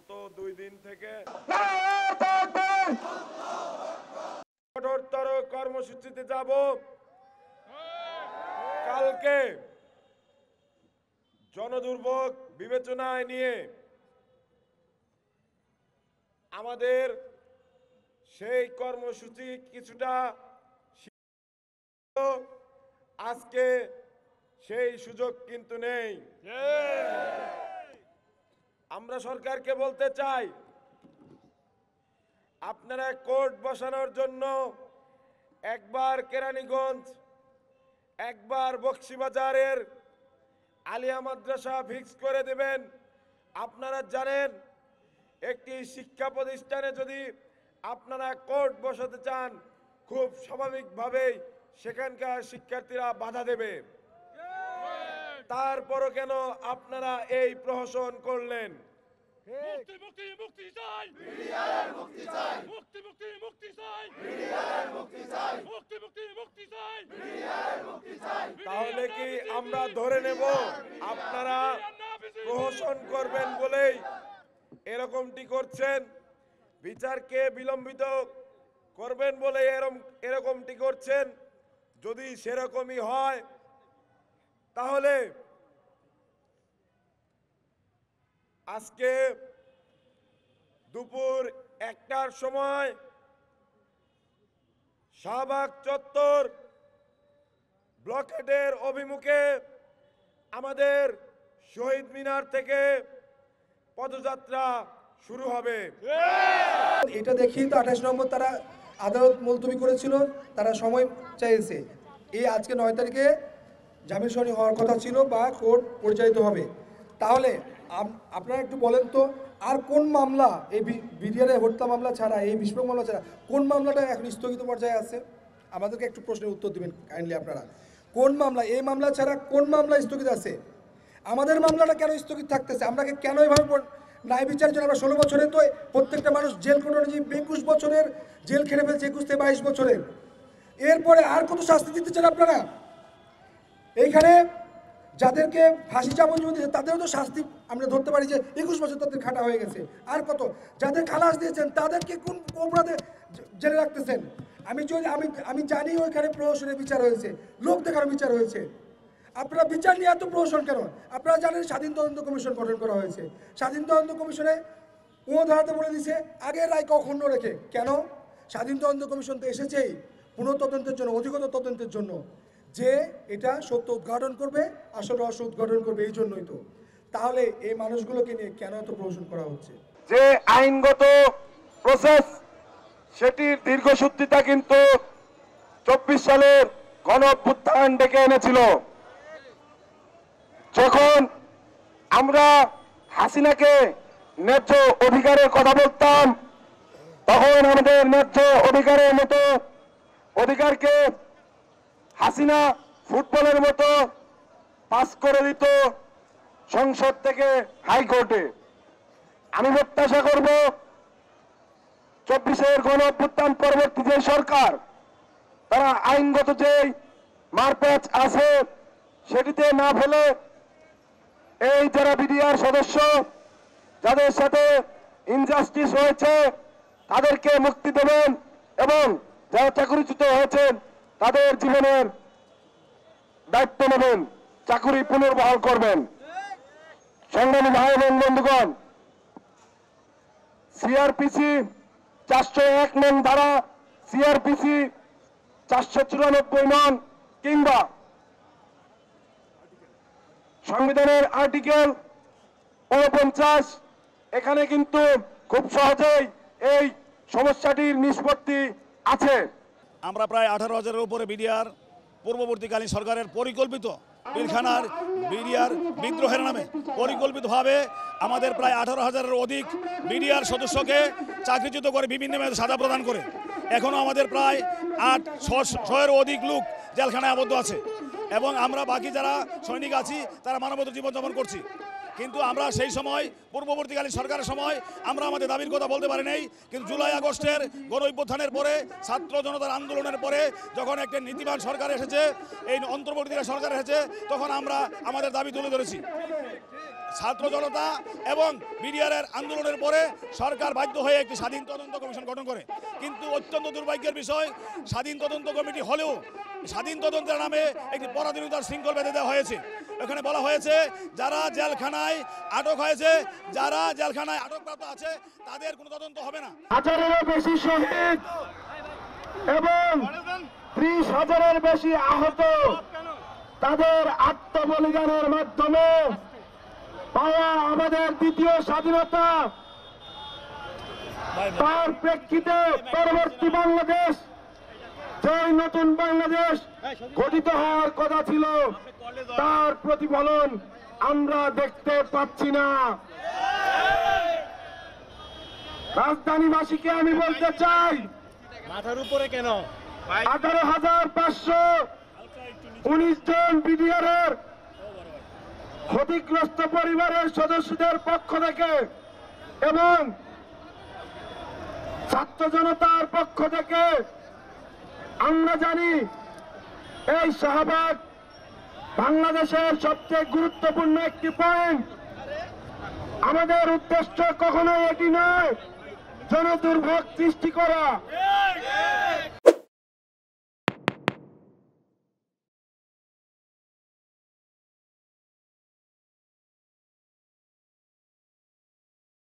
গত 2 দিন থেকে কঠোরতর কর্মসূচিতে যাব। কালকে জনদুর্ভোগ বিবেচনায় নিয়ে আমাদের সেই কর্মসূচি কিছুটা আজকে সেই সুযোগ কিন্তু নেই। আমরা সরকারকে বলতে চাই, আপনারা কোর্ট বসানোর জন্য একবার কেরানীগঞ্জ, একবার বকশীবাজারের আলিয়া মাদ্রাসা ফিক্স করে দেবেন। আপনারা জানেন, একটি শিক্ষা প্রতিষ্ঠানে যদি আপনারা কোর্ট বসাতে চান, খুব স্বাভাবিকভাবেই সেখানকার শিক্ষার্থীরা বাধা দেবে। তারপরও কেন আপনারা এই প্রহসন করলেন? মুক্তি মুক্তি মুক্তি চাই, বিডিআর মুক্তি চাই, মুক্তি মুক্তি মুক্তি চাই, বিডিআর মুক্তি চাই, মুক্তি মুক্তি মুক্তি চাই, বিডিআর মুক্তি চাই। তাহলে কি আমরা ধরে নেব আপনারা প্রহসন করবেন বলেই এরকমটি করছেন? বিচারকে বিলম্বিত করবেন বলে এরকমটি করছেন? যদি সেরকমই হয় তাহলে আজকে দুপুর 1টার সময় শাহবাগ চত্বর ব্লকেডের অভিমুখে আমাদের শহীদ মিনার থেকে পদযাত্রা শুরু হবে। এটা দেখি তো 28 নম্বর তারা আদালত মুলতবি করেছিল, তারা সময় চাইছে। এই আজকে 9 তারিখে জামিন শুনানি হওয়ার কথা ছিল বা কোর্ট পরিচালিত হবে। তাহলে আপনারা একটু বলেন তো, আর কোন মামলা এই বিডিআর হত্যা মামলা ছাড়া, এই বিস্ফোরক মামলা ছাড়া কোন মামলাটা এখন স্থগিত পর্যায়ে আছে? আমাদেরকে একটু প্রশ্নের উত্তর দিবেন কাইন্ডলি আপনারা। কোন মামলা, এই মামলা ছাড়া কোন মামলা স্থগিত আছে? আমাদের মামলাটা কেন স্থগিত থাকতেছে? আমরা কেন এভাবে ন্যায় বিচারের জন্য আমরা 16 বছরে তো প্রত্যেকটা মানুষ জেল কোড অনুযায়ী 21 বছরের জেল খেটে ফেলছে, 21 থেকে 22 বছরের। এরপরে আর কত শাস্তি দিতে চান আপনারা? এইখানে যাদেরকে ফাঁসি যাবজ্জীবন দিয়েছে তাদেরও তো শাস্তি আমরা ধরতে পারি যে 21 বছর তাদের খাটা হয়ে গেছে। আর কত? যাদের খালাস দিয়েছেন তাদেরকে কোন অপরাধে জেলে রাখতেছেন? আমি জানি ওইখানে প্রহসনের বিচার হয়েছে, লোক দেখার বিচার হয়েছে। আপনারা বিচার নিয়ে এত প্রহসন কেন? আপনারা জানেন স্বাধীন তদন্ত কমিশন গঠন করা হয়েছে। স্বাধীন তদন্ত কমিশনে ধারাতে বলে দিছে আগের রায়কে অক্ষুণ্ণ রেখে। কেন? স্বাধীন তদন্ত কমিশন তো এসেছেই পুনঃতদন্তের জন্য, অধিকতর তদন্তের জন্য, যে এটা সত্য উদ্ঘাটন করবে, আসল রহস্য উদ্ঘাটন করবে। এই জন্যই তো। তাহলে এই মানুষগুলোকে নিয়ে কেন এত প্রহসন করা হচ্ছে? যে আইনগত প্রসেস, সেটির দীর্ঘসূত্রিতা কিন্তু 24 সালের গণঅভ্যুত্থান ডেকে এনেছিল। যখন আমরা হাসিনাকে ন্যায্য অধিকারের কথা বলতাম, তখন আমাদের ন্যায্য অধিকারের মতো অধিকারকে হাসিনা ফুটবলের মতো পাস করে দিত সংসদ থেকে হাইকোর্টে। আমি প্রত্যাশা করব 24-এর গণঅভ্যুত্থান পরবর্তী যে সরকার, তারা আইনগত যে মারপ্যাচ আছে সেটিতে না ফেলে এই যারা বিডিআর সদস্য, যাদের সাথে ইনজাস্টিস হয়েছে, তাদেরকে মুক্তি দেবেন এবং যারা চাকরিচ্যুত হয়েছেন তাদের জীবনের দায়িত্ব নেবেন, চাকরি পুনর্বহাল করবেন। সংগ্রামী ভাই এবং বন্ধুগণ, সিআরপিসি 401 নং ধারা, সিআরপিসি 494 নং কিংবা সংবিধানের আর্টিকেল 49, এখানে কিন্তু খুব সহজেই এই সমস্যাটির নিষ্পত্তি আছে। আমরা প্রায় 18,000-এর উপরে বিডিআর পূর্ববর্তীকালীন সরকারের পরিকল্পিত পিলখানার বিডিআর বিদ্রোহের নামে পরিকল্পিতভাবে আমাদের প্রায় 18,000-এর অধিক বিডিআর সদস্যকে চাকরিচ্যুত করে বিভিন্ন মেয়াদে সাজা প্রদান করে এখনও আমাদের প্রায় 800-এরও অধিক লোক জেলখানায় আবদ্ধ আছে এবং আমরা বাকি যারা সৈনিক আছি তারা মানবত জীবনযাপন করছি। কিন্তু আমরা সেই সময় পূর্ববর্তীকালীন সরকারের সময় আমরা আমাদের দাবির কথা বলতে পারি নাই। কিন্তু জুলাই আগস্টের গণ অভ্যুত্থানের পরে, ছাত্র জনতার আন্দোলনের পরে যখন একটা নীতিবান সরকার এসেছে, এই অন্তর্বর্তীকালীন সরকার এসেছে, তখন আমরা আমাদের দাবি তুলে ধরেছি। ছাত্র জনতা এবং বিডিআরের আন্দোলনের পরে সরকার বাধ্য হয়ে একটি স্বাধীন তদন্ত কমিশন গঠন করে। কিন্তু অত্যন্ত দুর্ভাগ্যের বিষয়, স্বাধীন তদন্ত কমিটি হলেও স্বাধীন তদন্তের নামে একটি পরাধীনতার শৃঙ্খল বেঁধে দেওয়া হয়েছে। এখানে বলা হয়েছে যারা জেলখানায় আটক হয়েছে, যারা জেলখানায় আটকপ্রাপ্ত আছে তাদের কোনো তদন্ত হবে না। হাজারেরও বেশি শহীদ এবং 30,000-এর বেশি আহত, তাদের আত্মবলিদানের মাধ্যমে পাওয়া আমাদের দ্বিতীয় স্বাধীনতা, তার প্রেক্ষিতে পরবর্তী বাংলাদেশ, যে নতুন বাংলাদেশ গঠিত হওয়ার কথা ছিল, তার প্রতিফলন আমরা দেখতে পাচ্ছি না। রাজধানীবাসীকে আমি বলতে চাই, মাথার উপরে কেন 18,519 জন বিডিআরের ক্ষতিগ্রস্ত পরিবারের সদস্যদের পক্ষ থেকে এবং ছাত্র জনতার পক্ষ থেকে আমরা জানি এই শাহবাগ বাংলাদেশের সবচেয়ে গুরুত্বপূর্ণ একটি পয়েন্ট। আমাদের উদ্দেশ্য কখনো এটি নয় জনদুর্ভোগ সৃষ্টি করা,